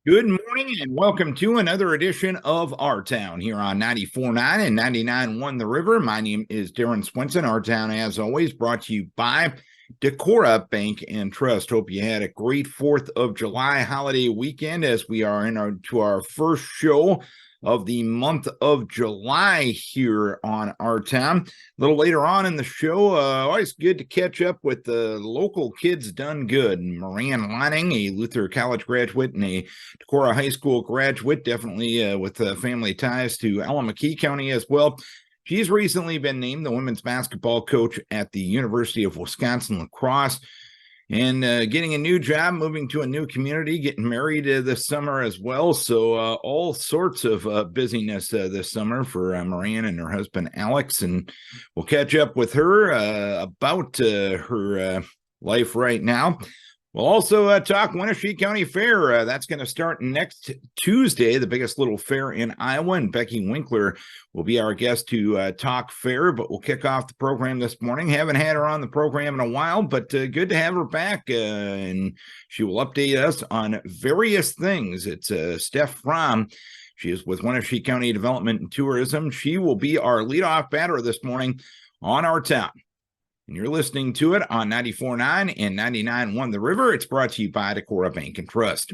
Good morning and welcome to another edition of Our Town here on 94.9 and 99.1 The River. My name is Darren Swenson. Our Town, as always, brought to you by Decorah Bank and Trust. Hope you had a great 4th of July holiday weekend as we are to our first show of the month of July here on Our Town. A little later on in the show, always good to catch up with the local kids done good. Moran Lonning, a Luther College graduate and a Decorah High School graduate, definitely with family ties to Alameda County as well. She's recently been named the women's basketball coach at the University of Wisconsin-La Crosse. And getting a new job, moving to a new community, getting married this summer as well. So all sorts of busyness this summer for Moran and her husband, Alex. And we'll catch up with her about her life right now. We'll also talk Winneshiek County Fair. That's going to start next Tuesday, the biggest little fair in Iowa. And Becky Winkler will be our guest to talk fair, but we'll kick off the program this morning. Haven't had her on the program in a while, but good to have her back. And she will update us on various things. It's Steph Fromm. She is with Winneshiek County Development and Tourism. She will be our leadoff batter this morning on Our Town. And you're listening to it on 94.9 and 99.1 The River. It's brought to you by Decorah Bank and Trust.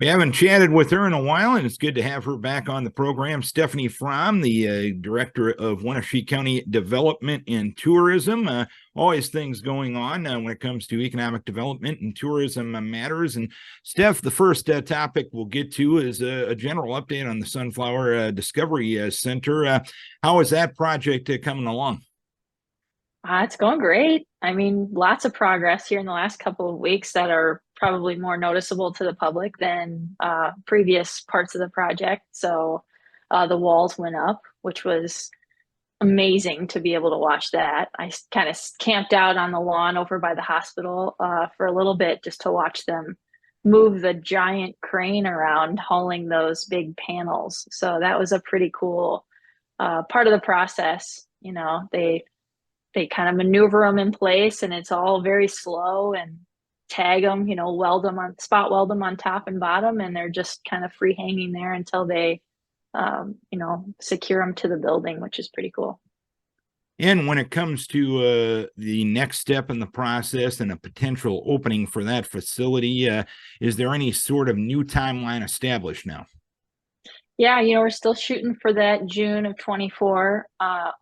We haven't chatted with her in a while, and it's good to have her back on the program. Stephanie Fromm, the director of Winneshiek County Development and Tourism. Always things going on when it comes to economic development and tourism matters. And Steph, the first topic we'll get to is a general update on the Sunflower Discovery Center. How is that project coming along? It's going great. I mean, lots of progress here in the last couple of weeks that are probably more noticeable to the public than previous parts of the project. So the walls went up, which was amazing to be able to watch that. I kind of camped out on the lawn over by the hospital for a little bit just to watch them move the giant crane around hauling those big panels. So that was a pretty cool part of the process. You know, they kind of maneuver them in place and it's all very slow and tag them, spot weld them on top and bottom. And they're just kind of free hanging there until they, secure them to the building, which is pretty cool. And when it comes to the next step in the process and a potential opening for that facility, is there any sort of new timeline established now? Yeah, we're still shooting for that June of 24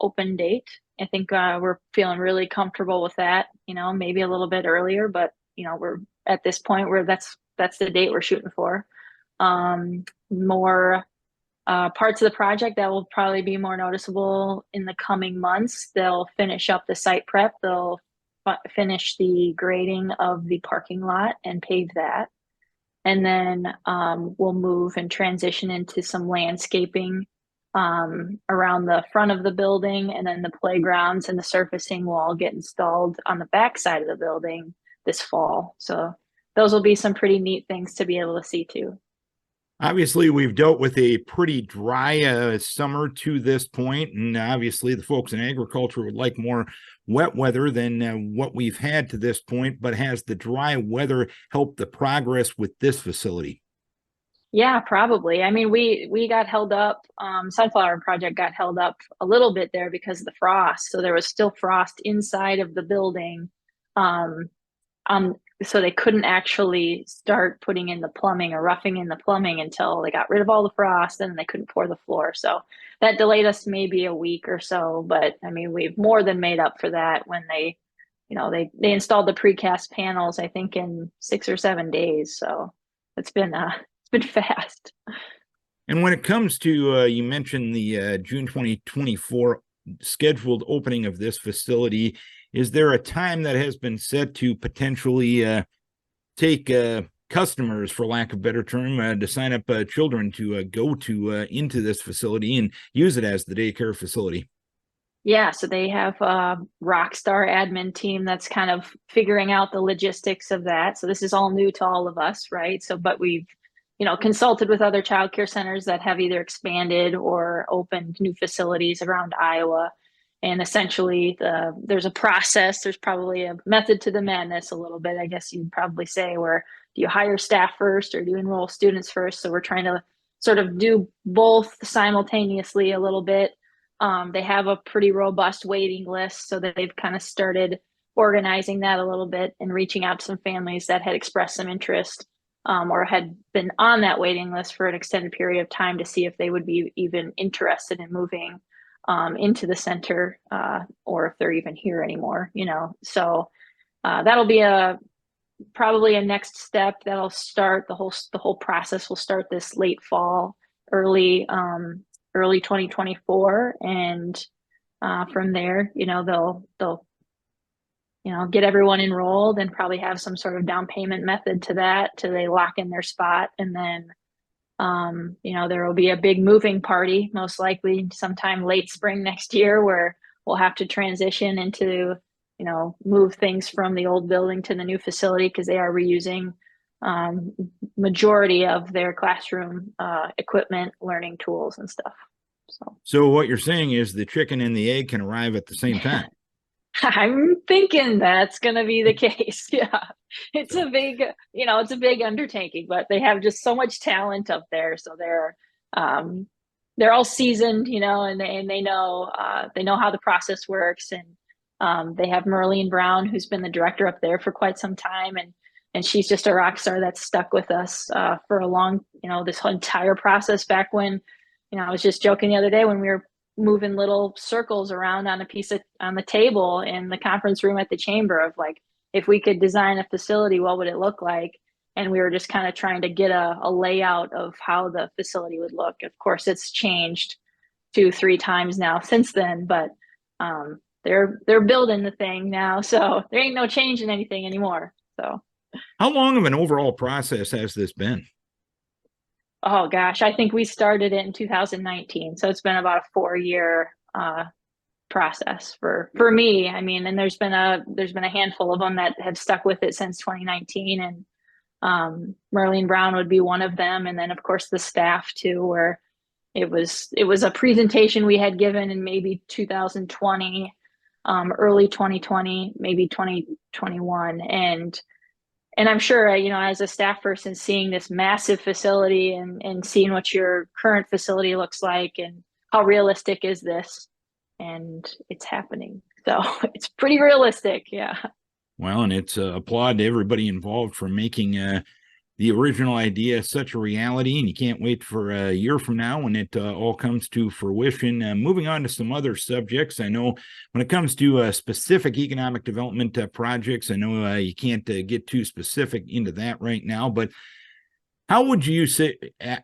open date. I think we're feeling really comfortable with that, maybe a little bit earlier, but we're at this point where that's the date we're shooting for. More parts of the project that will probably be more noticeable in the coming months. They'll finish up the site prep. They'll finish the grading of the parking lot and pave that. And then we'll move and transition into some landscaping around the front of the building, and then the playgrounds and the surfacing will all get installed on the back side of the building this fall. So those will be some pretty neat things to be able to see too. Obviously, we've dealt with a pretty dry summer to this point, and obviously the folks in agriculture would like more wet weather than what we've had to this point, but has the dry weather helped the progress with this facility? Yeah, probably. I mean, we got held up. Sunflower Project got held up a little bit there because of the frost. So there was still frost inside of the building. So they couldn't actually start putting in the plumbing or roughing in the plumbing until they got rid of all the frost, and they couldn't pour the floor. So that delayed us maybe a week or so. But I mean, we've more than made up for that when they installed the precast panels, I think in 6 or 7 days. So it's been fast. And when it comes to, you mentioned the June 2024 scheduled opening of this facility, is there a time that has been set to potentially take customers, for lack of a better term, to sign up children to go to into this facility and use it as the daycare facility? Yeah, so they have a Rockstar admin team that's kind of figuring out the logistics of that. So this is all new to all of us, right? So, but we've consulted with other childcare centers that have either expanded or opened new facilities around Iowa. And essentially, there's a process. There's probably a method to the madness a little bit, I guess you'd probably say, where do you hire staff first or do you enroll students first? So we're trying to sort of do both simultaneously a little bit. They have a pretty robust waiting list, so that they've kind of started organizing that a little bit and reaching out to some families that had expressed some interest, or had been on that waiting list for an extended period of time to see if they would be even interested in moving into the center, or if they're even here anymore, So that'll be probably a next step that'll start the whole process will start this late fall, early 2024, and from there, they'll get everyone enrolled and probably have some sort of down payment method to that till they lock in their spot, and then there will be a big moving party, most likely sometime late spring next year, where we'll have to transition into move things from the old building to the new facility, because they are reusing majority of their classroom equipment, learning tools and stuff. So what you're saying is the chicken and the egg can arrive at the same time. I'm thinking that's going to be the case. Yeah. It's a big undertaking, but they have just so much talent up there. So they're all seasoned, and they know how the process works. And they have Marlene Brown, who's been the director up there for quite some time. And she's just a rock star that's stuck with us for a long, this whole entire process back when, I was just joking the other day when we were moving little circles around on the table in the conference room at the chamber of like, if we could design a facility, what would it look like? And we were just kind of trying to get a layout of how the facility would look. Of course, it's changed 2-3 times now since then, but they're building the thing now, so there ain't no change in anything anymore. So how long of an overall process has this been? Oh gosh, I think we started it in 2019, so it's been about a 4-year process for me. I mean, and there's been a handful of them that have stuck with it since 2019, and Marlene Brown would be one of them, and then of course the staff too, where it was a presentation we had given in maybe 2020, early 2020, maybe 2021, and I'm sure, as a staff person, seeing this massive facility and seeing what your current facility looks like and how realistic is this, and it's happening. So it's pretty realistic. Yeah. Well, and it's applaud to everybody involved for making the original idea such a reality, and you can't wait for a year from now when it all comes to fruition. Moving on to some other subjects, I know when it comes to specific economic development projects, I know you can't get too specific into that right now, but how would you say,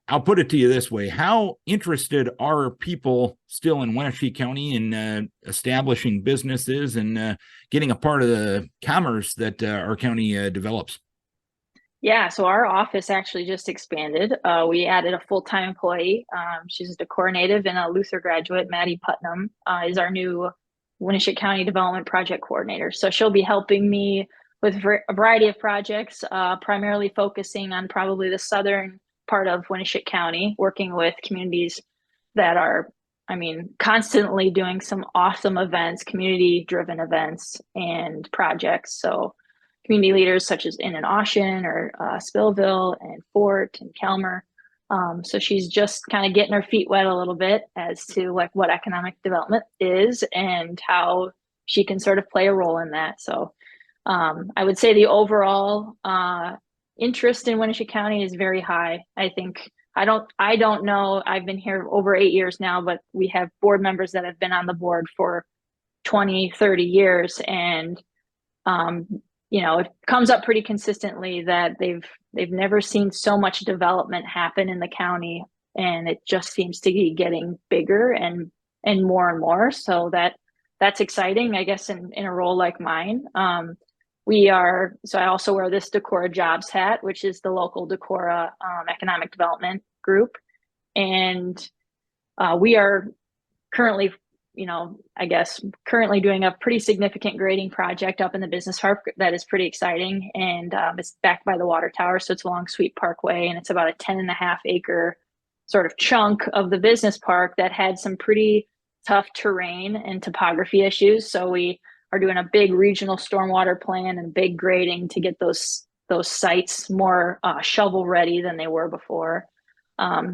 I'll put it to you this way, how interested are people still in Winneshiek County in establishing businesses and getting a part of the commerce that our county develops? Yeah, so our office actually just expanded. We added a full-time employee. She's a Decorah native and a Luther graduate. Maddie Putnam is our new Winneshiek County Development Project Coordinator. So she'll be helping me with a variety of projects, primarily focusing on probably the southern part of Winneshiek County, working with communities that are, constantly doing some awesome events, community-driven events and projects. So community leaders such as in Ocean or Spillville and Fort and Kelmer. So she's just kind of getting her feet wet a little bit as to like what economic development is and how she can sort of play a role in that. So I would say the overall interest in Winneshiek County is very high. I think I don't know. I've been here over 8 years now, but we have board members that have been on the board for 20, 30 years, and it comes up pretty consistently that they've never seen so much development happen in the county, and it just seems to be getting bigger and more. So that's exciting, I guess, in a role like mine. So I also wear this Decorah Jobs hat, which is the local Decorah economic development group, and we are currently currently doing a pretty significant grading project up in the business park that is pretty exciting. And it's backed by the water tower. So it's along Sweet Parkway, and it's about a 10.5-acre sort of chunk of the business park that had some pretty tough terrain and topography issues. So we are doing a big regional stormwater plan and big grading to get those those sites more shovel ready than they were before.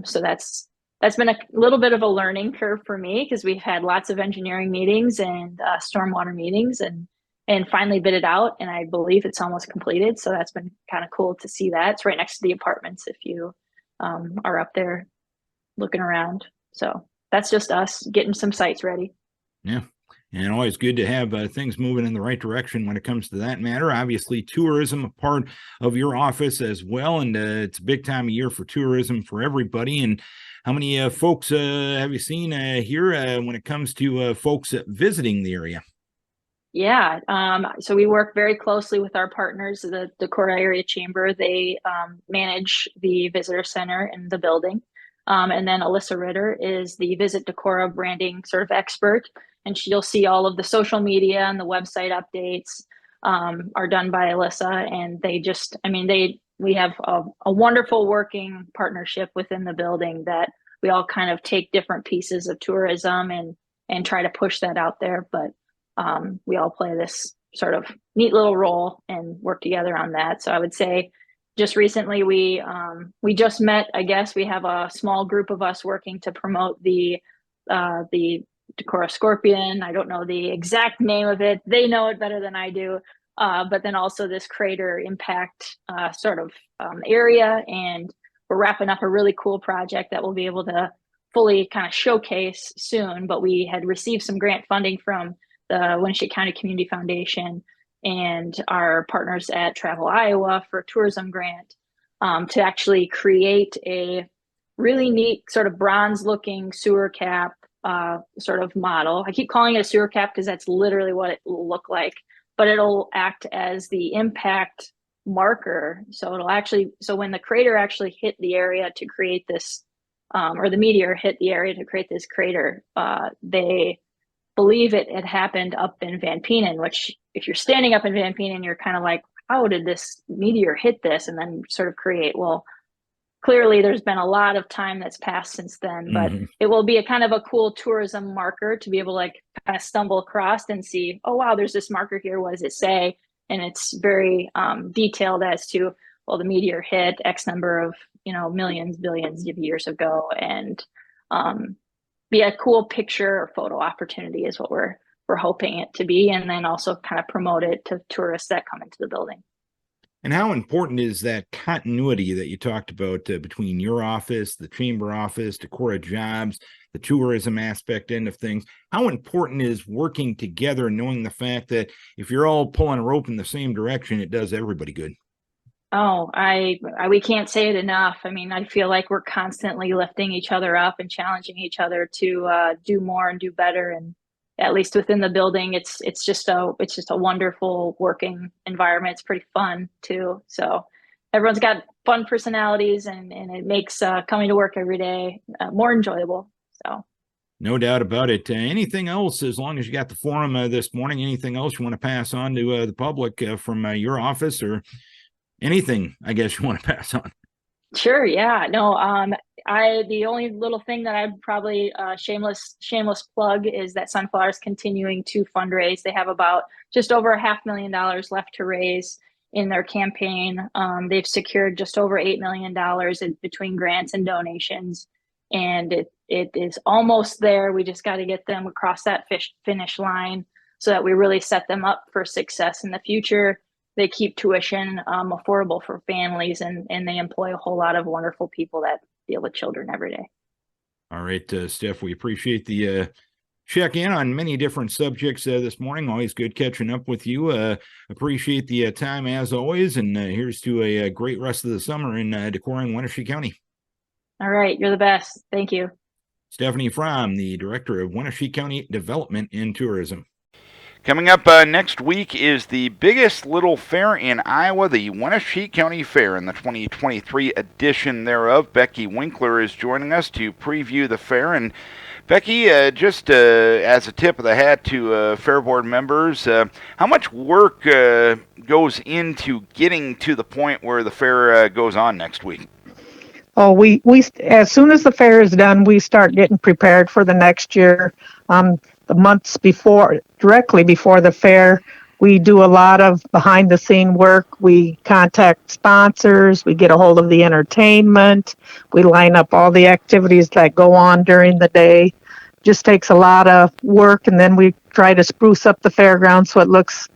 So that's been a little bit of a learning curve for me, because we've had lots of engineering meetings and stormwater meetings, and finally bid it out, and I believe it's almost completed. So that's been kind of cool to see that. It's right next to the apartments if you are up there looking around. So that's just us getting some sites ready. Yeah. And always good to have things moving in the right direction when it comes to that matter. Obviously, tourism a part of your office as well, and it's a big time of year for tourism for everybody. And how many folks have you seen here when it comes to folks visiting the area? Yeah, so we work very closely with our partners, the Decorah Area Chamber. They manage the visitor center in the building. And then Alyssa Ritter is the Visit Decorah branding sort of expert. And you'll see all of the social media and the website updates are done by Alyssa. And they just, I mean, we have a wonderful working partnership within the building that we all kind of take different pieces of tourism and try to push that out there. But we all play this sort of neat little role and work together on that. So I would say just recently we just met. I guess we have a small group of us working to promote the Decorah Scorpion. I don't know the exact name of it. They know it better than I do. But then also this crater impact sort of area, and we're wrapping up a really cool project that we'll be able to fully kind of showcase soon. But we had received some grant funding from the Winneshiek County Community Foundation and our partners at Travel Iowa for a tourism grant to actually create a really neat sort of bronze looking sewer cap sort of model. I keep calling it a sewer cap because that's literally what it will look like, but it'll act as the impact marker. So it'll actually, so when the crater actually hit the area to create this, or the meteor hit the area to create this crater, they believe it had happened up in Van Penen, which if you're standing up in Van Penen, you're kind of like, how did this meteor hit this and then sort of create? Well, clearly there's been a lot of time that's passed since then, but it will be a kind of a cool tourism marker to be able to like kind of stumble across and see, oh, wow, there's this marker here. What does it say? And it's very detailed as to, well, the meteor hit X number of, millions, billions of years ago. And be a cool picture or photo opportunity is what we're hoping it to be. And then also kind of promote it to tourists that come into the building. And how important is that continuity that you talked about between your office, the chamber office, Decorah Jobs, the tourism aspect end of things? How important is working together, knowing the fact that if you're all pulling a rope in the same direction, it does everybody good? Oh, we can't say it enough. I mean, I feel like we're constantly lifting each other up and challenging each other to do more and do better. And at least within the building, it's just a wonderful working environment. It's pretty fun too. So everyone's got fun personalities, and it makes coming to work every day more enjoyable. So no doubt about it. Anything else, as long as you got the forum this morning, anything else you want to pass on to the public from your office, or anything, I guess, you want to pass on? Sure. Yeah. No, the only little thing that I'd probably shameless plug is that Sunflower is continuing to fundraise. They have about just over $500,000 left to raise in their campaign. They've secured just over $8 million between grants and donations, and it is almost there. We just got to get them across that finish line so that we really set them up for success in the future. They keep tuition affordable for families, and they employ a whole lot of wonderful people that deal with children every day. All right, Steph, we appreciate the check in on many different subjects this morning. Always good catching up with you. Appreciate the time as always, and here's to a great rest of the summer in Decorah and Winneshiek County. All right, you're the best. Thank you. Stephanie Fromm, the Director of Winneshiek County Development and Tourism. Coming up next week is the biggest little fair in Iowa, the Winneshiek County Fair, and the 2023 edition thereof. Becky Winkler is joining us to preview the fair. And Becky, just as a tip of the hat to Fair Board members, how much work goes into getting to the point where the fair goes on next week? Oh, we as soon as the fair is done, we start getting prepared for the next year. The months before, directly before the fair, We do a lot of behind the scene work. We contact sponsors. We get a hold of the entertainment. We line up all the activities that go on during the day. Just takes a lot of work, and then we try to spruce up the fairground so it looks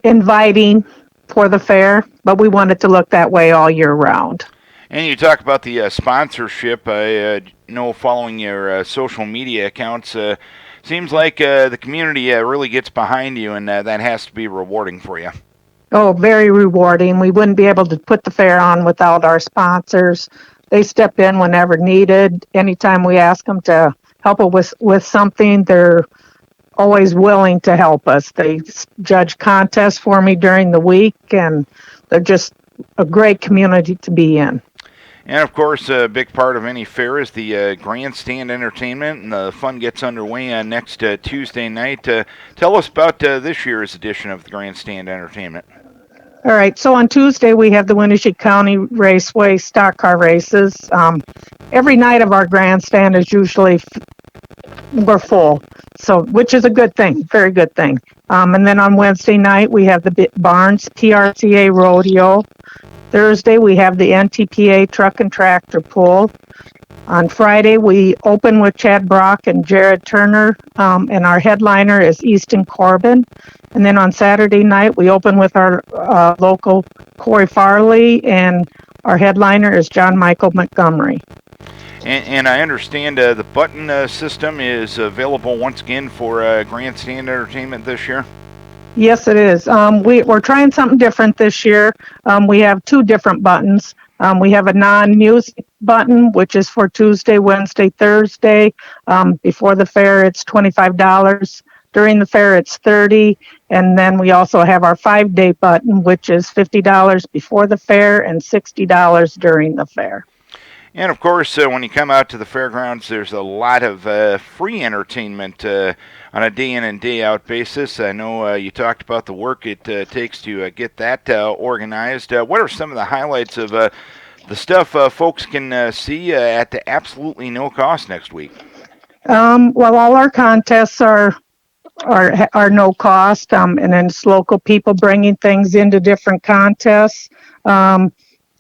inviting for the fair, but we want it to look that way all year round. And you talk about the sponsorship. I know following your social media accounts, seems like the community really gets behind you, and that has to be rewarding for you. Oh, very rewarding. We wouldn't be able to put the fair on without our sponsors. They step in whenever needed. Anytime we ask them to help us with something, they're always willing to help us. They judge contests for me during the week, and they're just a great community to be in. And of course, a big part of any fair is the grandstand entertainment, and the fun gets underway next Tuesday night. Tell us about this year's edition of the grandstand entertainment. All right, so on Tuesday we have the Winneshiek County Raceway stock car races. Every night of our grandstand is usually we're full, so which is a good thing, very good thing. And then on Wednesday night we have the Barnes PRCA Rodeo. Thursday we have the NTPA Truck and Tractor Pull. On Friday we open with Chad Brock and Jared Turner, and our headliner is Easton Corbin. And then on Saturday night we open with our local Corey Farley, and our headliner is John Michael Montgomery. And I understand the button system is available once again for grandstand entertainment this year. Yes, it is. We're trying something different this year. We have two different buttons. We have a non-music button, which is for Tuesday, Wednesday, Thursday. Before the fair, it's $25. During the fair, it's $30. And then we also have our 5-day button, which is $50 before the fair and $60 during the fair. And of course, when you come out to the fairgrounds, there's a lot of free entertainment on a day in and day out basis. I know you talked about the work it takes to get that organized. What are some of the highlights of the stuff folks can see at absolutely no cost next week? Well, all our contests are no cost, and then it's local people bringing things into different contests.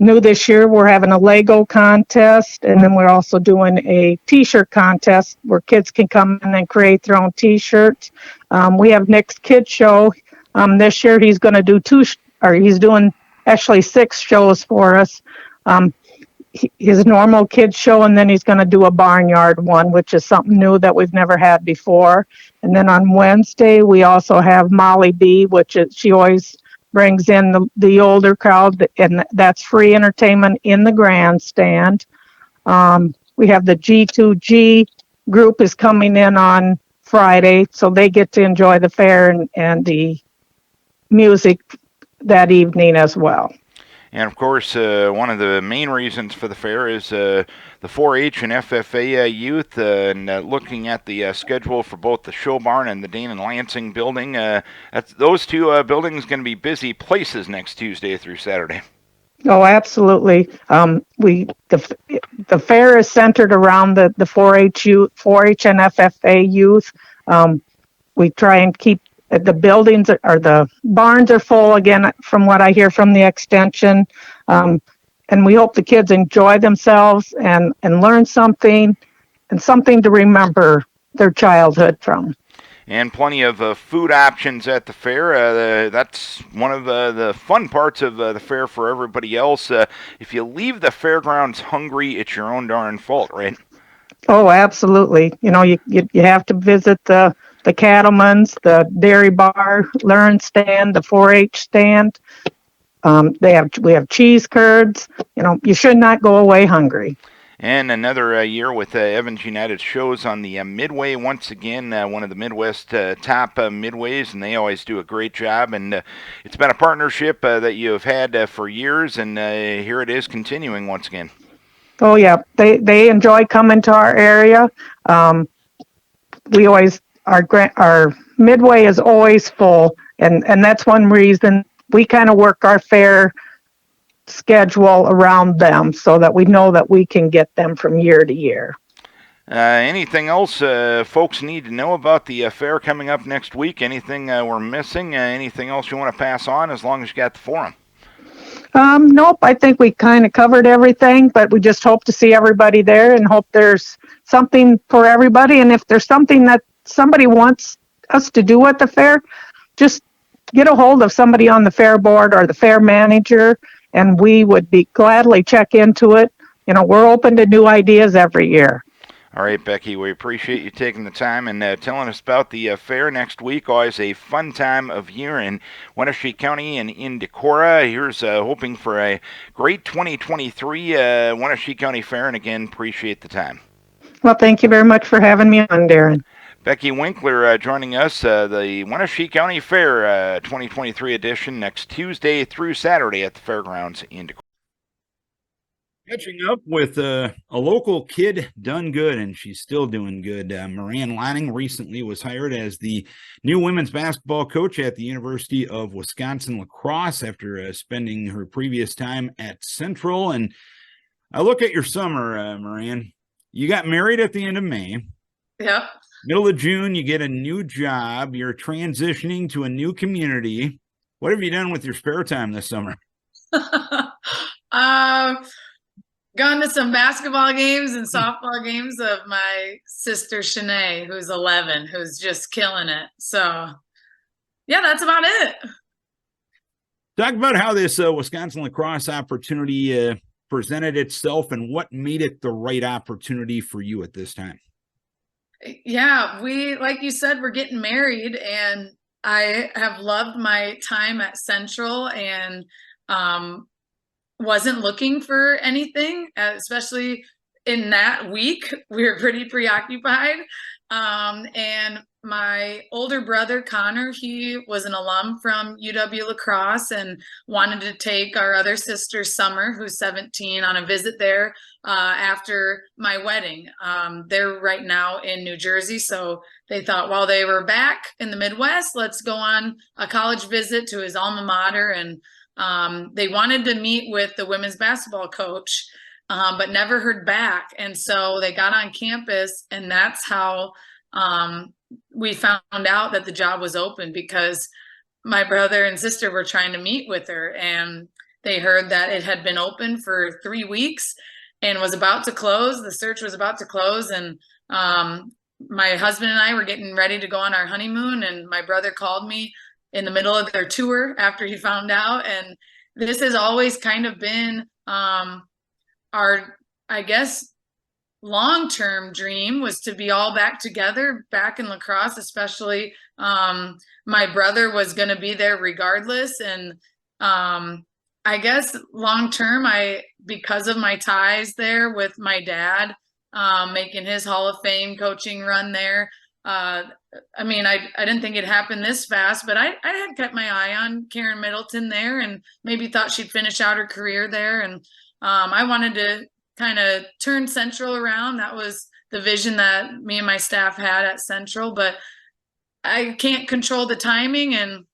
New this year, we're having a Lego contest, and then we're also doing a T-shirt contest where kids can come in and create their own T-shirts. We have Nick's Kid Show. This year, he's going to do he's doing actually 6 shows for us. His normal kids show, and then he's going to do a barnyard one, which is something new that we've never had before. And then on Wednesday, we also have Molly B, which she always brings in the older crowd, and that's free entertainment in the grandstand. We have the G2G group is coming in on Friday, so they get to enjoy the fair and the music that evening as well. And of course, one of the main reasons for the fair is the 4-H and FFA youth, and looking at the schedule for both the show barn and the Dane and Lansing building. Those two buildings going to be busy places next Tuesday through Saturday. Oh, absolutely. The fair is centered around the 4-H youth, 4-H and FFA youth. We try and keep the buildings or the barns are full again, from what I hear from the extension. And we hope the kids enjoy themselves and learn something, and something to remember their childhood from. And plenty of food options at the fair. That's one of the fun parts of the fair for everybody else. If you leave the fairgrounds hungry, it's your own darn fault, right? Oh, absolutely. You know, you have to visit the cattlemen's, the dairy bar, learn stand, the 4-H stand. We have cheese curds. You know, you should not go away hungry. And another year with Evans United shows on the Midway once again, one of the Midwest top midways, and they always do a great job. And it's been a partnership that you have had for years, and here it is continuing once again. Oh yeah, they enjoy coming to our area. We always our Midway is always full, and that's one reason we kind of work our fair schedule around them so that we know that we can get them from year to year. Anything else folks need to know about the fair coming up next week? Anything we're missing? Anything else you want to pass on as long as you got the forum? Nope, I think we kind of covered everything, but we just hope to see everybody there and hope there's something for everybody. And if there's something that somebody wants us to do at the fair, just get a hold of somebody on the fair board or the fair manager, and we would be gladly check into it. You know, we're open to new ideas every year. All right, Becky, we appreciate you taking the time and telling us about the fair next week. Always a fun time of year in Winneshiek County and in Decorah. Here's hoping for a great 2023 Winneshiek County Fair, and again, appreciate the time. Well, thank you very much for having me on, Darren. Becky Winkler joining us, the Winneshiek County Fair 2023 edition next Tuesday through Saturday at the fairgrounds in Decorah. Catching up with a local kid done good, and she's still doing good. Moran Lonning recently was hired as the new women's basketball coach at the University of Wisconsin-La Crosse after spending her previous time at Central. And I look at your summer, Moran. You got married at the end of May. Yep. Middle of June, you get a new job. You're transitioning to a new community. What have you done with your spare time this summer? Gone to some basketball games and softball games of my sister Shanae, who's 11, who's just killing it. So, yeah, that's about it. Talk about how this Wisconsin-La Crosse opportunity presented itself and what made it the right opportunity for you at this time. Yeah, like you said, we're getting married, and I have loved my time at Central and wasn't looking for anything, especially in that week. We were pretty preoccupied. And my older brother, Connor, he was an alum from UW-La Crosse and wanted to take our other sister, Summer, who's 17, on a visit there after my wedding. They're right now in New Jersey, so they thought while they were back in the Midwest, let's go on a college visit to his alma mater. And they wanted to meet with the women's basketball coach, but never heard back. And so they got on campus, and that's how we found out that the job was open, because my brother and sister were trying to meet with her, and they heard that it had been open for 3 weeks and was about to close. The search was about to close. And my husband and I were getting ready to go on our honeymoon, and my brother called me in the middle of their tour after he found out. And this has always kind of been our, I guess, long-term dream, was to be all back together back in La Crosse. Especially my brother was going to be there regardless. And I guess long-term, because of my ties there with my dad, making his Hall of Fame coaching run there, I mean, I didn't think it happened this fast, but I had kept my eye on Karen Middleton there and maybe thought she'd finish out her career there. And I wanted to kind of turn Central around. That was the vision that me and my staff had at Central, but I can't control the timing. And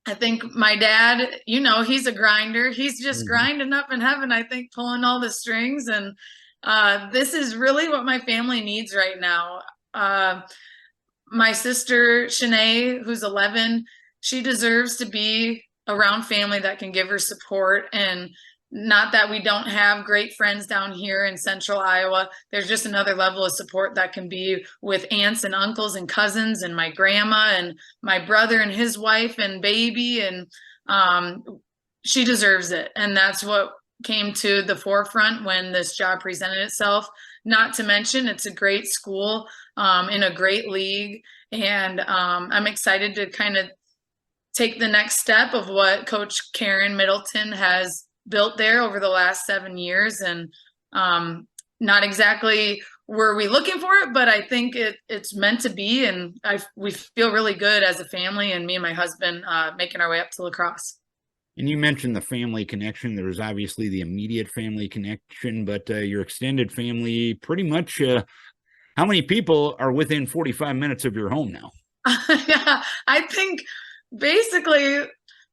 I think my dad, he's a grinder. He's just grinding up in heaven, I think, pulling all the strings. And this is really what my family needs right now. My sister, Shanae, who's 11, she deserves to be around family that can give her support. And not that we don't have great friends down here in Central Iowa. There's just another level of support that can be with aunts and uncles and cousins and my grandma and my brother and his wife and baby. And she deserves it. And that's what came to the forefront when this job presented itself. Not to mention, it's a great school in a great league. And I'm excited to kind of take the next step of what Coach Karen Middleton has built there over the last 7 years. And not exactly were we looking for it, but I think it's meant to be. And we feel really good as a family, and me and my husband making our way up to La Crosse. And you mentioned the family connection. There's obviously the immediate family connection, but your extended family, pretty much, how many people are within 45 minutes of your home now? Yeah, I think basically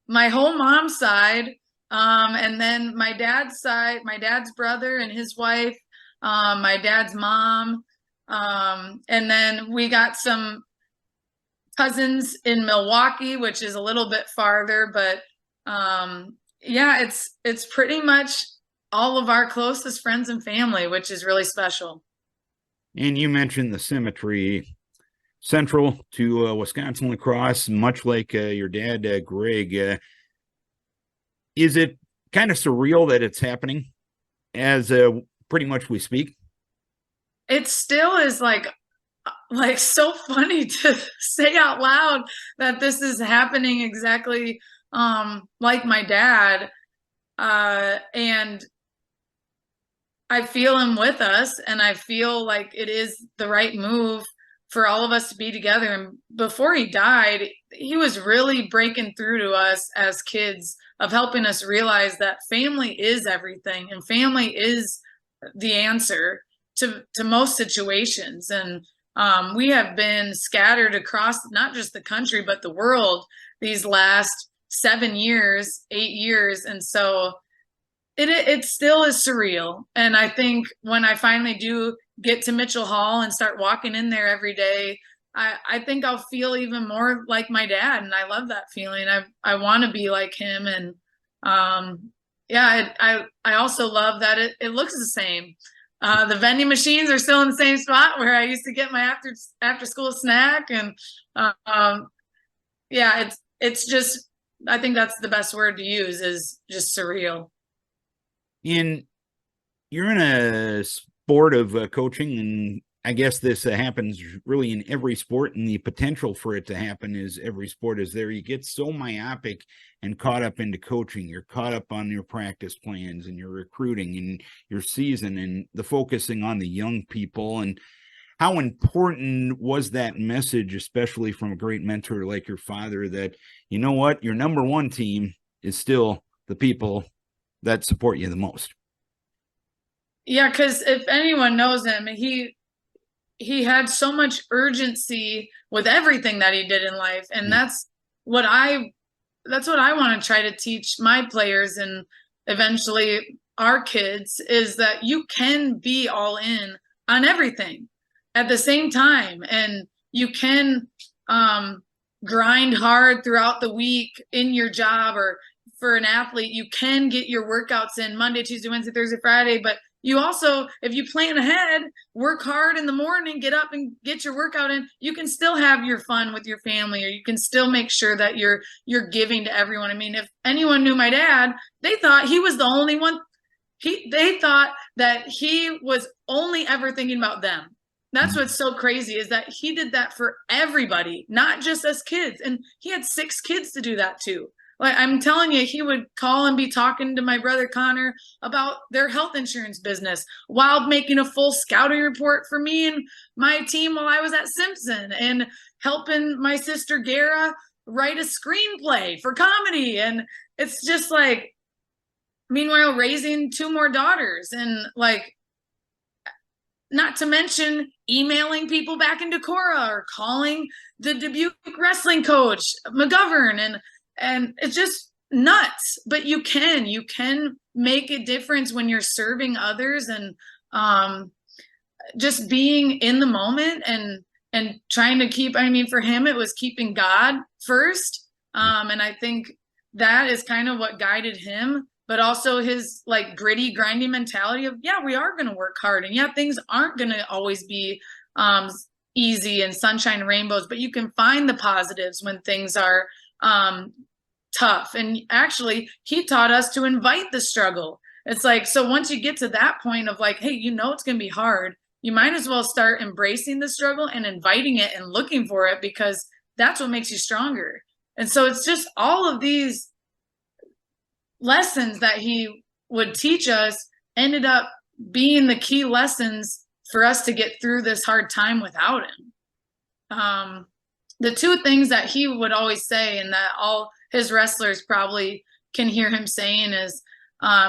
my whole mom's side, and then my dad's side, my dad's brother and his wife, my dad's mom, And then we got some cousins in Milwaukee, which is a little bit farther, but yeah, it's pretty much all of our closest friends and family, which is really special. And you mentioned the symmetry central to Wisconsin lacrosse, much like your dad, Greg. Is it kind of surreal that it's happening as pretty much we speak? It still is like so funny to say out loud that this is happening exactly like my dad. And I feel him with us, and I feel like it is the right move for all of us to be together. And before he died, he was really breaking through to us as kids, of helping us realize that family is everything, and family is the answer to most situations. And we have been scattered across not just the country, but the world these last 7 years, 8 years. And so it still is surreal. And I think when I finally do get to Mitchell Hall and start walking in there every day, I think I'll feel even more like my dad. And I love that feeling. I want to be like him. And yeah, I also love that it looks the same. The vending machines are still in the same spot where I used to get my after school snack. And yeah, it's just, I think that's the best word to use, is just surreal. You're in a sport of coaching, and I guess this happens really in every sport, and the potential for it to happen is every sport is there. You get so myopic and caught up into coaching. You're caught up on your practice plans and your recruiting and your season and the focusing on the young people. And how important was that message, especially from a great mentor like your father, that, you know what, your number one team is still the people that support you the most? Yeah, because if anyone knows him, he had so much urgency with everything that he did in life. And that's what I want to try to teach my players, and eventually our kids, is that you can be all in on everything at the same time. And you can grind hard throughout the week in your job, or for an athlete, you can get your workouts in Monday, Tuesday, Wednesday, Thursday, Friday, but you also, if you plan ahead, work hard in the morning, get up and get your workout in, you can still have your fun with your family, or you can still make sure that you're giving to everyone. I mean, if anyone knew my dad, they thought he was the only one. They thought that he was only ever thinking about them. That's what's so crazy, is that he did that for everybody, not just us kids. And he had 6 kids to do that too. Like, I'm telling you, he would call and be talking to my brother Connor about their health insurance business while making a full scouting report for me and my team while I was at Simpson, and helping my sister Gara write a screenplay for comedy. And it's just like, meanwhile, raising 2 more daughters, and like, not to mention emailing people back in Decorah, or calling the Dubuque wrestling coach McGovern, and it's just nuts. But you can make a difference when you're serving others, and just being in the moment, and trying to keep, I mean, for him, it was keeping God first. And I think that is kind of what guided him, but also his like gritty, grindy mentality of, yeah, we are going to work hard, and yeah, things aren't going to always be easy and sunshine and rainbows, but you can find the positives when things are tough. And actually, he taught us to invite the struggle. It's like, so once you get to that point of like, hey, you know it's going to be hard, you might as well start embracing the struggle and inviting it and looking for it, because that's what makes you stronger. And so it's just all of these lessons that he would teach us ended up being the key lessons for us to get through this hard time without him. The 2 things that he would always say, and that all his wrestlers probably can hear him saying, is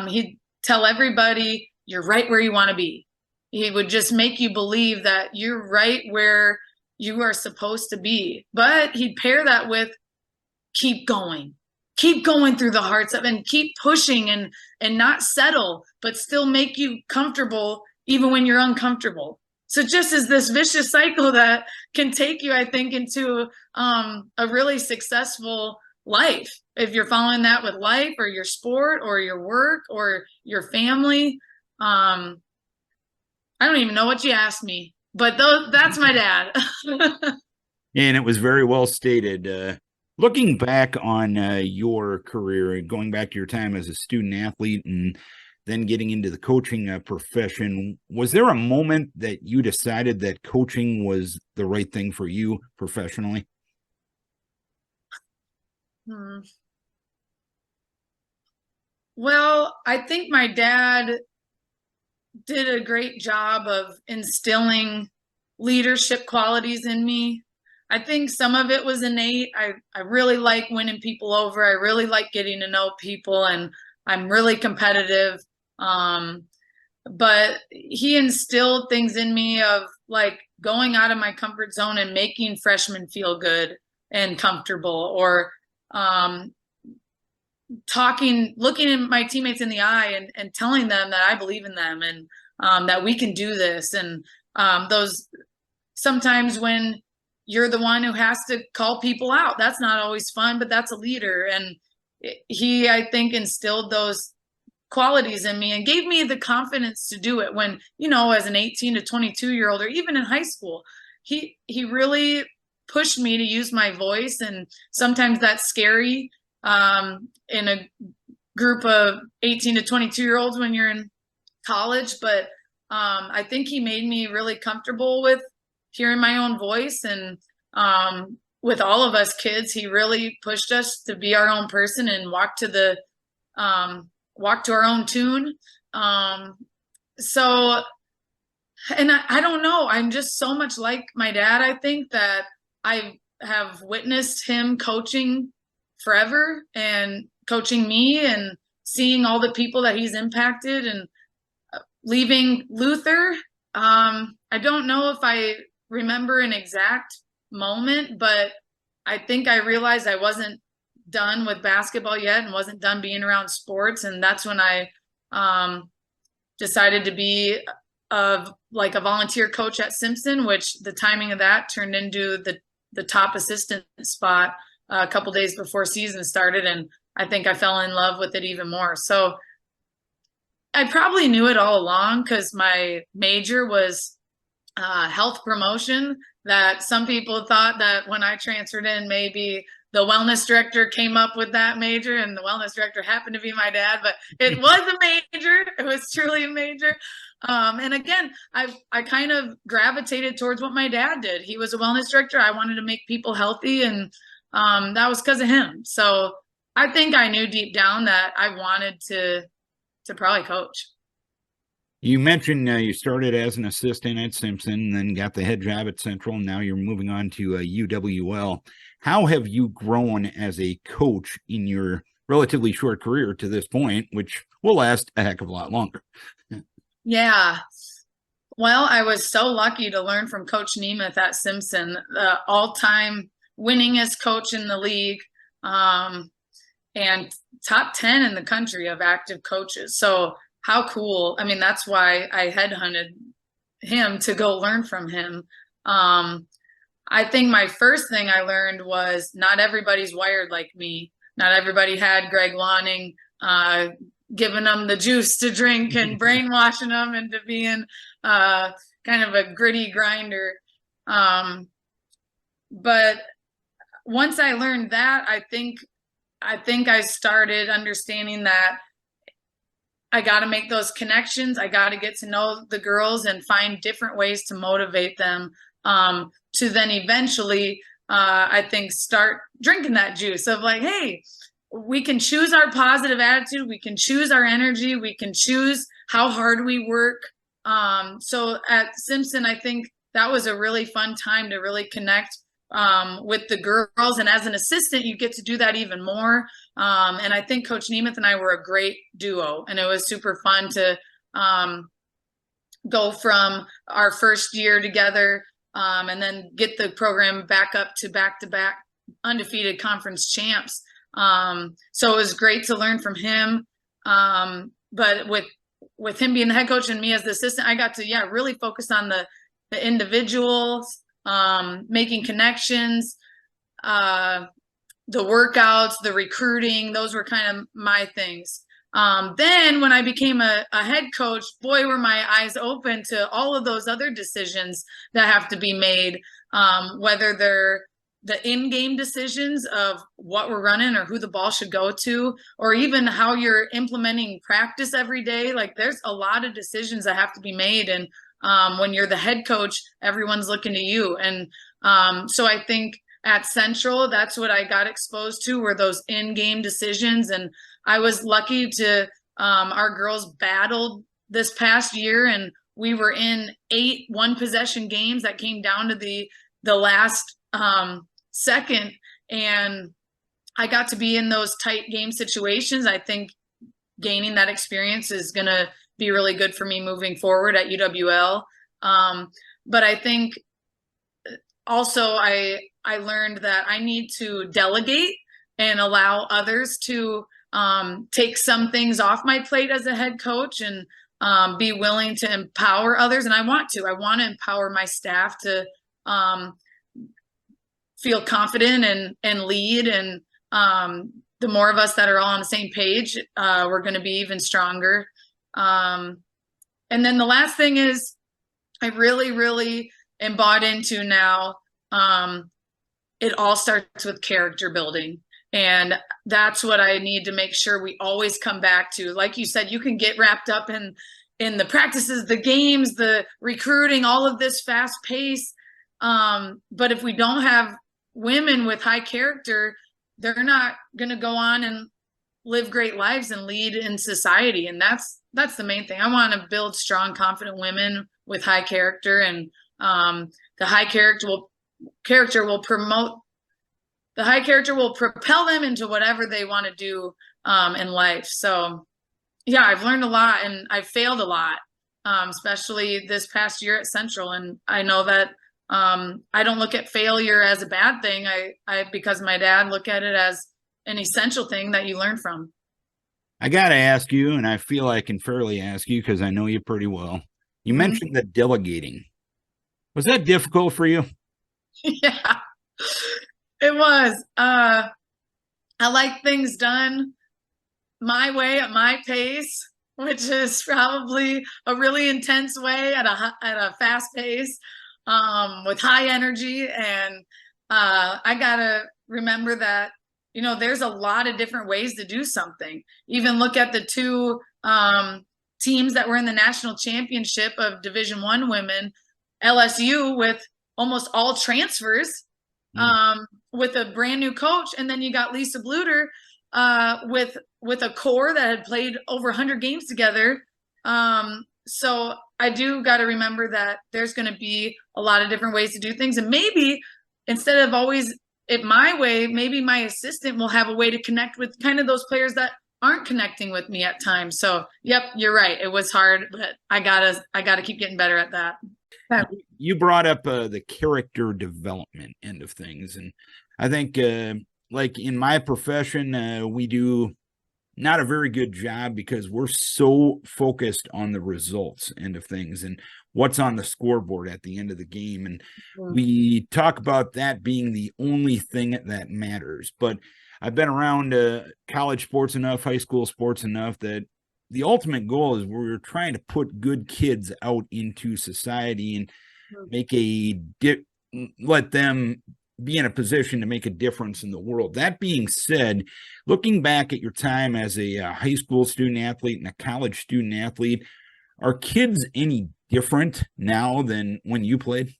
he'd tell everybody, you're right where you want to be. He would just make you believe that you're right where you are supposed to be. But he'd pair that with keep going through the hard stuff, and keep pushing, and not settle, but still make you comfortable even when you're uncomfortable. So just as this vicious cycle that can take you, I think, into a really successful life. If you're following that with life or your sport or your work or your family. I don't even know what you asked me, but that's my dad. And it was very well stated. Looking back on your career, going back to your time as a student athlete and then getting into the coaching profession, was there a moment that you decided that coaching was the right thing for you professionally? Well, I think my dad did a great job of instilling leadership qualities in me. I think some of it was innate. I really like winning people over. I really like getting to know people, and I'm really competitive. But he instilled things in me of like going out of my comfort zone and making freshmen feel good and comfortable, or looking at my teammates in the eye and telling them that I believe in them and that we can do this. And those sometimes when you're the one who has to call people out, that's not always fun, but that's a leader. And he, I think, instilled those qualities in me and gave me the confidence to do it when, as an 18 to 22-year-old, or even in high school, he really pushed me to use my voice. And sometimes that's scary in a group of 18 to 22-year-olds when you're in college. But I think he made me really comfortable with hearing my own voice. And with all of us kids, he really pushed us to be our own person and walk to our own tune. So, and I don't know, I'm just so much like my dad. I think that I have witnessed him coaching forever and coaching me and seeing all the people that he's impacted. And leaving Luther, I don't know if I remember an exact moment, but I think I realized I wasn't done with basketball yet and wasn't done being around sports. And that's when I decided to be a volunteer coach at Simpson, which the timing of that turned into the top assistant spot a couple days before season started. And I think I fell in love with it even more. So I probably knew it all along because my major was health promotion, that some people thought that when I transferred in, maybe the wellness director came up with that major, and the wellness director happened to be my dad, but it was a major. It was truly a major. And again, I kind of gravitated towards what my dad did. He was a wellness director. I wanted to make people healthy, and that was because of him. So I think I knew deep down that I wanted to probably coach. You mentioned you started as an assistant at Simpson, then got the head job at Central, and now you're moving on to UWL. How have you grown as a coach in your relatively short career to this point, which will last a heck of a lot longer? Yeah. Well, I was so lucky to learn from Coach Nemeth at Simpson, the all-time winningest coach in the league, and top 10 in the country of active coaches. So how cool. I mean, that's why I headhunted him to go learn from him. I think my first thing I learned was not everybody's wired like me. Not everybody had Greg Lonning giving them the juice to drink and brainwashing them into being kind of a gritty grinder. But once I learned that, I think I started understanding that I got to make those connections. I got to get to know the girls and find different ways to motivate them to then eventually, I think, start drinking that juice of like, hey, we can choose our positive attitude. We can choose our energy. We can choose how hard we work. So at Simpson, I think that was a really fun time to really connect with the girls. And as an assistant, you get to do that even more. And I think Coach Nemeth and I were a great duo, and it was super fun to go from our first year together and then get the program back up to back-to-back undefeated conference champs. So it was great to learn from him. But with him being the head coach and me as the assistant, I got to, really focus on the the individuals, making connections, the workouts, the recruiting, those were kind of my things. Then when I became a head coach, boy, were my eyes open to all of those other decisions that have to be made, whether they're the in-game decisions of what we're running or who the ball should go to, or even how you're implementing practice every day. Like there's a lot of decisions that have to be made. And when you're the head coach, everyone's looking to you. And so I think at Central, that's what I got exposed to, were those in-game decisions. And I was lucky to, our girls battled this past year, and we were in 8 one-possession games that came down to the last second. And I got to be in those tight game situations. I think gaining that experience is going to be really good for me moving forward at UWL. But I think also I learned that I need to delegate and allow others to take some things off my plate as a head coach, and be willing to empower others. And I want to empower my staff to feel confident and lead. And the more of us that are all on the same page, we're going to be even stronger. And then the last thing is, I really, really am bought into now. It all starts with character building. And that's what I need to make sure we always come back to. Like you said, you can get wrapped up in the practices, the games, the recruiting, all of this fast pace. But if we don't have women with high character, they're not going to go on and live great lives and lead in society. And that's the main thing. I want to build strong, confident women with high character, and the high character will propel them into whatever they want to do in life. So yeah, I've learned a lot, and I've failed a lot, especially this past year at Central. And I know that I don't look at failure as a bad thing. I because my dad look at it as an essential thing that you learn from. I got to ask you, and I feel I can fairly ask you because I know you pretty well. You mentioned the delegating. Was that difficult for you? Yeah, it was. I like things done my way at my pace, which is probably a really intense way at a fast pace, with high energy. And I gotta remember that, there's a lot of different ways to do something. Even look at the 2 teams that were in the national championship of Division I women, LSU with almost all transfers, with a brand new coach. And then you got Lisa Bluter with a core that had played over 100 games together. So I do got to remember that there's going to be a lot of different ways to do things. And maybe instead of always it my way, maybe my assistant will have a way to connect with kind of those players that aren't connecting with me at times. So yep, you're right. It was hard, but I gotta keep getting better at that. You brought up the character development end of things. And I think like in my profession, we do not a very good job because we're so focused on the results end of things and what's on the scoreboard at the end of the game. And we talk about that being the only thing that matters. But I've been around college sports enough, high school sports enough, that the ultimate goal is we're trying to put good kids out into society and make let them be in a position to make a difference in the world. That being said, looking back at your time as a high school student athlete and a college student athlete, are kids any different now than when you played?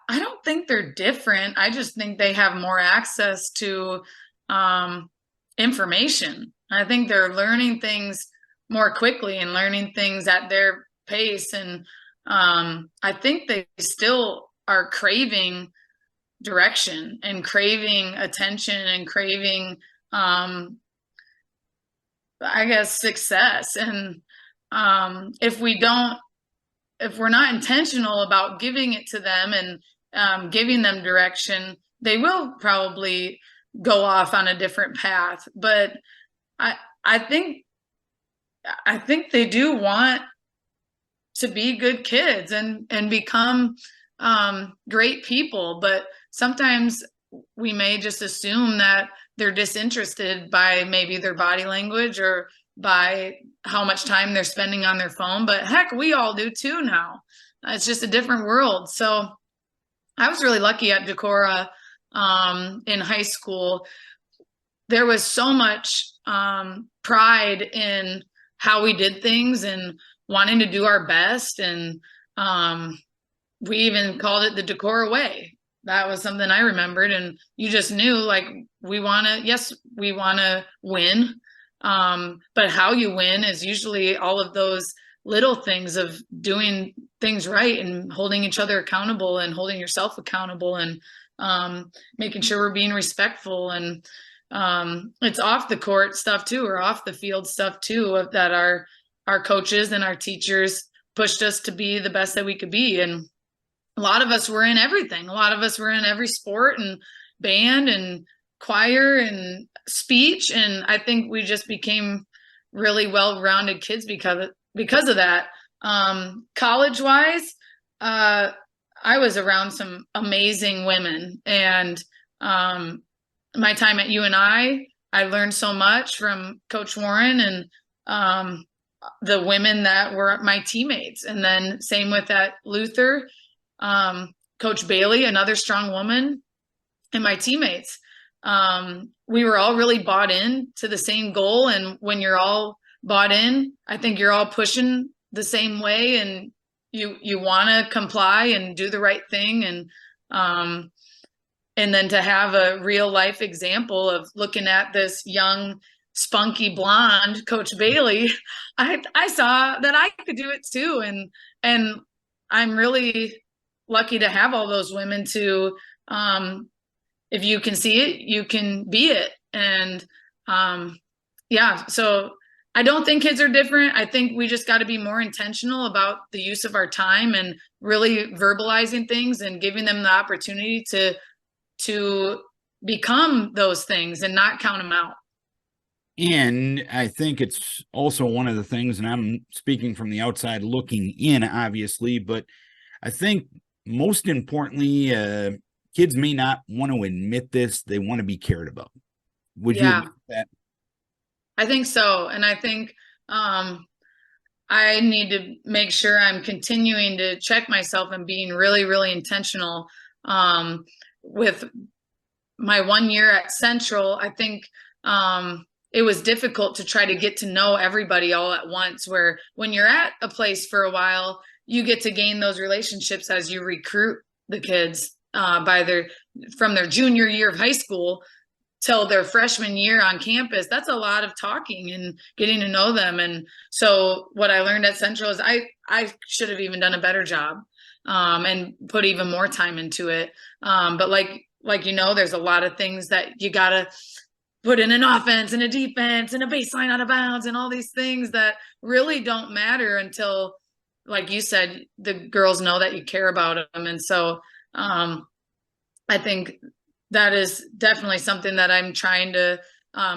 I don't think they're different. I just think they have more access to information. I think they're learning things more quickly and learning things at their pace. And I think they still are craving direction and craving attention and craving, I guess, success. And if we're not intentional about giving it to them and giving them direction, they will probably go off on a different path. But I think they do want to be good kids and become great people. But sometimes we may just assume that they're disinterested by maybe their body language or by how much time they're spending on their phone. But heck, we all do too now. It's just a different world. So I was really lucky at Decorah in high school. There was so much pride in how we did things and wanting to do our best. And we even called it the Decorah way. That was something I remembered. And you just knew, like, we want to win. But how you win is usually all of those little things of doing things right and holding each other accountable and holding yourself accountable and making sure we're being respectful. And it's off the court stuff too, or off the field stuff too, that our coaches and our teachers pushed us to be the best that we could be. And a lot of us were in everything. A lot of us were in every sport and band and choir and speech. And I think we just became really well-rounded kids because of that. College-wise, I was around some amazing women, and my time at UNI, I learned so much from Coach Moran and the women that were my teammates. And then same with at Luther, Coach Bailey, another strong woman, and my teammates. We were all really bought in to the same goal. And when you're all bought in, I think you're all pushing the same way, and you want to comply and do the right thing. And then to have a real life example of looking at this young, spunky blonde Coach Bailey, I saw that I could do it too. And I'm really lucky to have all those women to, if you can see it, you can be it. And yeah, so I don't think kids are different. I think we just got to be more intentional about the use of our time and really verbalizing things and giving them the opportunity to become those things and not count them out. And I think it's also one of the things, and I'm speaking from the outside looking in, obviously, but I think most importantly, kids may not want to admit this. They want to be cared about. Would you admit that? I think so. And I think I need to make sure I'm continuing to check myself and being really, really intentional. With my 1 year at Central, I think it was difficult to try to get to know everybody all at once, where when you're at a place for a while, you get to gain those relationships as you recruit the kids from their junior year of high school till their freshman year on campus. That's a lot of talking and getting to know them. And so what I learned at Central is I should have even done a better job and put even more time into it. But like, you know, there's a lot of things that you got to put in an offense and a defense and a baseline out of bounds and all these things that really don't matter until, like you said, the girls know that you care about them. And so I think that is definitely something that I'm trying to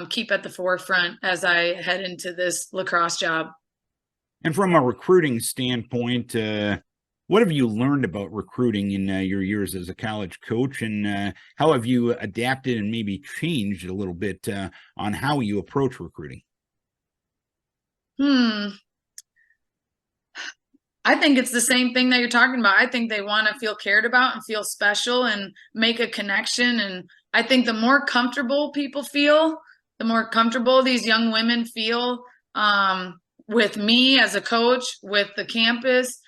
keep at the forefront as I head into this lacrosse job. And from a recruiting standpoint, what have you learned about recruiting in your years as a college coach, and how have you adapted and maybe changed a little bit on how you approach recruiting? I think it's the same thing that you're talking about. I think they want to feel cared about and feel special and make a connection. And I think the more comfortable people feel, the more comfortable these young women feel with me as a coach, with the campus,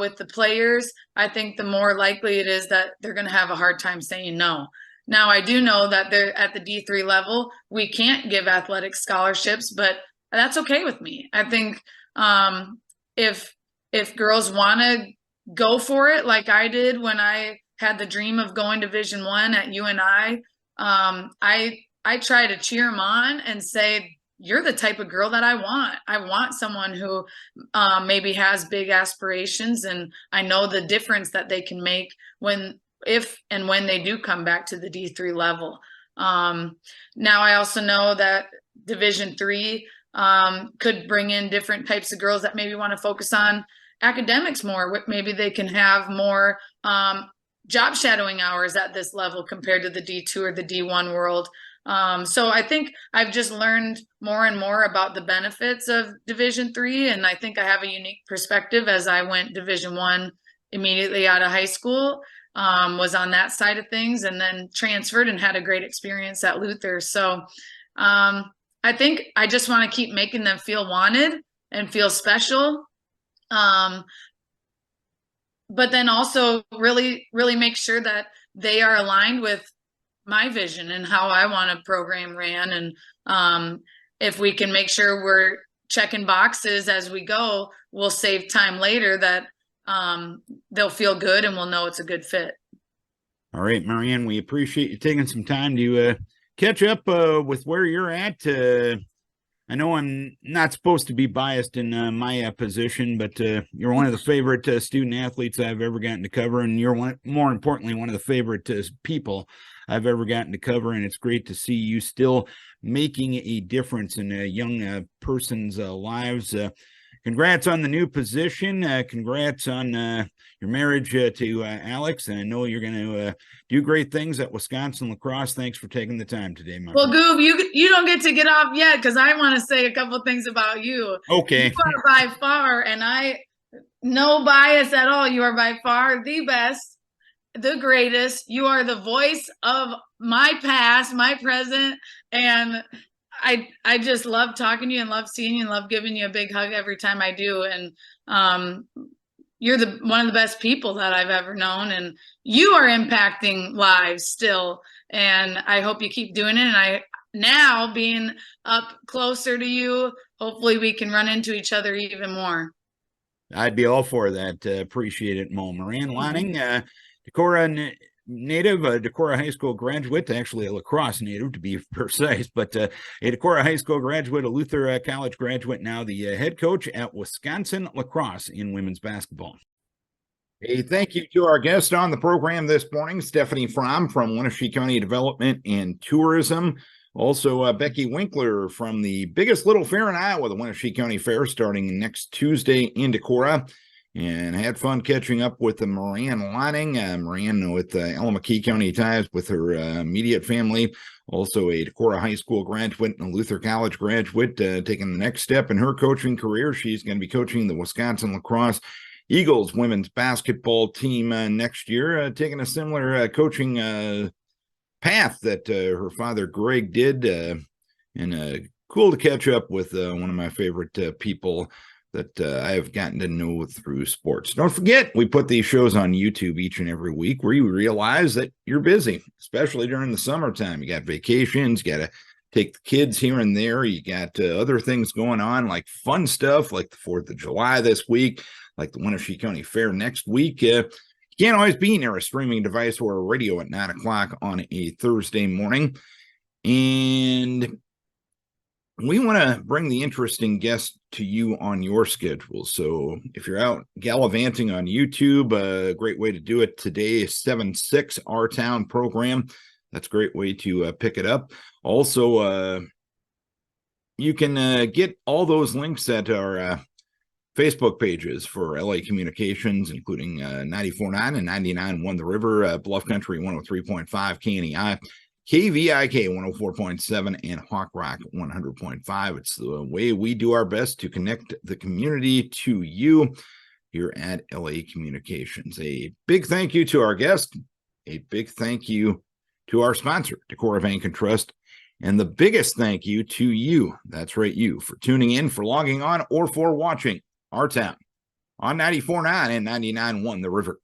with the players, I think the more likely it is that they're going to have a hard time saying no. Now, I do know that they're at the D3 level. We can't give athletic scholarships, but that's okay with me. I think if girls want to go for it, like I did when I had the dream of going to Division I at UNI, I try to cheer them on and say, you're the type of girl that I want. I want someone who maybe has big aspirations, and I know the difference that they can make if and when they do come back to the D3 level. Now I also know that Division III could bring in different types of girls that maybe want to focus on academics more. Maybe they can have more job shadowing hours at this level compared to the D2 or the D1 world. So I think I've just learned more and more about the benefits of Division III, and I think I have a unique perspective as I went Division I immediately out of high school, was on that side of things, and then transferred and had a great experience at Luther. So I think I just want to keep making them feel wanted and feel special. But then also really, really make sure that they are aligned with my vision and how I want a program ran. And if we can make sure we're checking boxes as we go, we'll save time later that they'll feel good and we'll know it's a good fit. All right, Marianne, we appreciate you taking some time to catch up with where you're at. I know I'm not supposed to be biased in my position, but you're one of the favorite student athletes I've ever gotten to cover, and you're more importantly, one of the favorite people I've ever gotten to cover, and it's great to see you still making a difference in a young person's lives. Congrats on the new position. Congrats on your marriage to Alex, and I know you're going to do great things at Wisconsin Lacrosse. Thanks for taking the time today, my friend. Goob, you don't get to get off yet because I want to say a couple things about you. Okay. You are by far, and no bias at all, you are by far the best, the greatest. You are the voice of my past, my present, and I just love talking to you and love seeing you and love giving you a big hug every time I do. And you're one of the best people that I've ever known, and you are impacting lives still. And I hope you keep doing it. And now being up closer to you, hopefully we can run into each other even more. I'd be all for that. Appreciate it, Mo. Moran, Lonning, Decorah native, Decorah High School graduate, actually a lacrosse native to be precise, but a Decorah High School graduate, a Luther College graduate, now the head coach at Wisconsin Lacrosse in women's basketball. Hey, thank you to our guest on the program this morning, Stephanie Fromm from Winneshiek County Development and Tourism. Also, Becky Winkler from the biggest little fair in Iowa, the Winneshiek County Fair, starting next Tuesday in Decorah. And had fun catching up with the Moran Lonning. Moran with Alamakee County ties with her immediate family. Also a Decorah High School graduate and a Luther College graduate, taking the next step in her coaching career. She's going to be coaching the Wisconsin Lacrosse Eagles women's basketball team next year, taking a similar coaching path that her father Greg did. And cool to catch up with one of my favorite people that I have gotten to know through sports. Don't forget, we put these shows on YouTube each and every week where you realize that you're busy, especially during the summertime. You got vacations, you got to take the kids here and there. You got other things going on, like fun stuff, like the 4th of July this week, like the Winneshiek County Fair next week. You can't always be near a streaming device or a radio at 9 o'clock on a Thursday morning. And we want to bring the interesting guests to you on your schedule. So if you're out gallivanting on YouTube, a great way to do it today is 7-6 Our Town program. That's a great way to pick it up. Also, you can get all those links at our Facebook pages for LA Communications, including 94.9 and 99.1 The River, Bluff Country 103.5 KNEI, KVIK 104.7, and Hawk Rock 100.5. It's the way we do our best to connect the community to you here at LA Communications. A big thank you to our guest. A big thank you to our sponsor, Decorah Bank and Trust. And the biggest thank you to you, that's right, you, for tuning in, for logging on, or for watching Our Town on 94.9 and 99.1 The River.